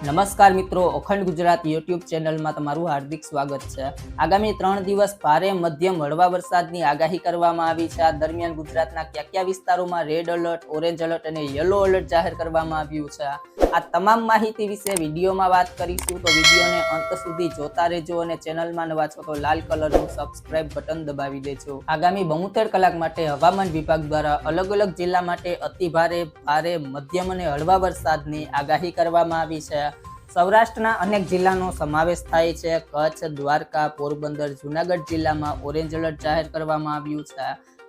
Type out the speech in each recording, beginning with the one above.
નમસ્કાર મિત્રો, અખંડ ગુજરાત યુટ્યુબ ચેનલમાં તમારું હાર્દિક સ્વાગત છે। આગામી 3 દિવસ ભારે મધ્યમ હળવા વરસાદની આગાહી કરવામાં આવી છે। આ દરમિયાન ગુજરાતના કયા વિસ્તારોમાં રેડ એલર્ટ, ઓરેન્જ એલર્ટ અને યલો એલર્ટ જાહેર કરવામાં આવ્યું છે, આ તમામ માહિતી વિશે વિડીયોમાં વાત કરીશું। તો વિડીયોને અંત સુધી જોતા રહેજો અને ચેનલમાં નવા છો તો લાલ કલરનું સબસ્ક્રાઇબ બટન દબાવી દેજો। આગામી 72 કલાક માટે હવામાન વિભાગ દ્વારા અલગ અલગ જિલ્લા માટે અતિ ભારે, ભારે, મધ્યમ અને હળવા વરસાદની આગાહી કરવામાં આવી છે। સૌરાષ્ટ્રના અનેક જિલ્લાનો સમાવેશ થાય છે। કચ્છ, દ્વારકા, પોરબંદર, જૂનાગઢ જિલ્લામાં ઓરેન્જ એલર્ટ જાહેર કરવામાં આવ્યું છે।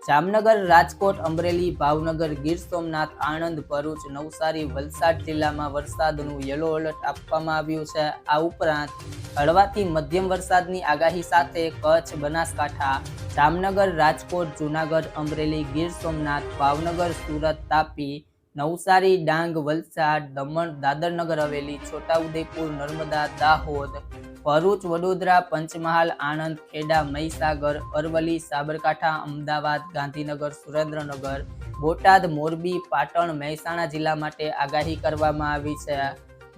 જામનગર, રાજકોટ, અમરેલી, ભાવનગર, ગીર સોમનાથ, આણંદ, ભરૂચ, નવસારી, વલસાડ જિલ્લામાં વરસાદનું યલો એલર્ટ આપવામાં આવ્યું છે। આ ઉપરાંત હળવાથી મધ્યમ વરસાદની આગાહી સાથે કચ્છ, બનાસકાંઠા, જામનગર, રાજકોટ, જૂનાગઢ, અમરેલી, ગીર સોમનાથ, ભાવનગર, સુરત, તાપી, નવસારી, ડાંગ, વલસાડ, દમણ, દાદર નગર હવેલી, છોટાઉદેપુર, નર્મદા, દાહોદ, ભરૂચ, વડોદરા, પંચમહાલ, આણંદ, ખેડા, મહીસાગર, અરવલ્લી, સાબરકાંઠા, અમદાવાદ, ગાંધીનગર, સુરેન્દ્રનગર, બોટાદ, મોરબી, પાટણ, મહેસાણા જિલ્લા માટે આગાહી કરવામાં આવી છે।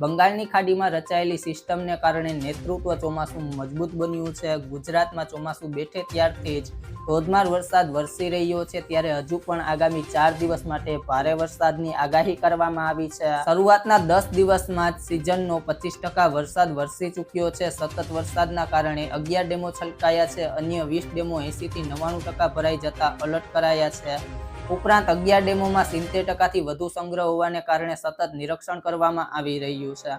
બંગાળની ખાડીમાં રચાયેલી સિસ્ટમને કારણે નેતૃત્વ ચોમાસું મજબૂત બન્યું છે। ગુજરાતમાં ચોમાસું બેઠે ત્યારથી જ ધોધમાર વરસાદ વરસી રહ્યો છે, ત્યારે હજુ પણ આગામી 4 દિવસ માટે ભારે વરસાદની આગાહી કરવામાં આવી છે। શરૂઆતના 10 દિવસમાં જ સિઝનનો 25% વરસાદ વરસી ચૂક્યો છે। સતત વરસાદના કારણે 11 ડેમો છલકાયા છે, અન્ય 20 ડેમો 80 થી 99% ભરાઈ જતા એલર્ટ કરાયા છે। ઉપરાંત 11 ડેમોમાં 70% થી વધુ સંગ્રહ હોવાને કારણે સતત નિરીક્ષણ કરવામાં આવી રહ્યું છે।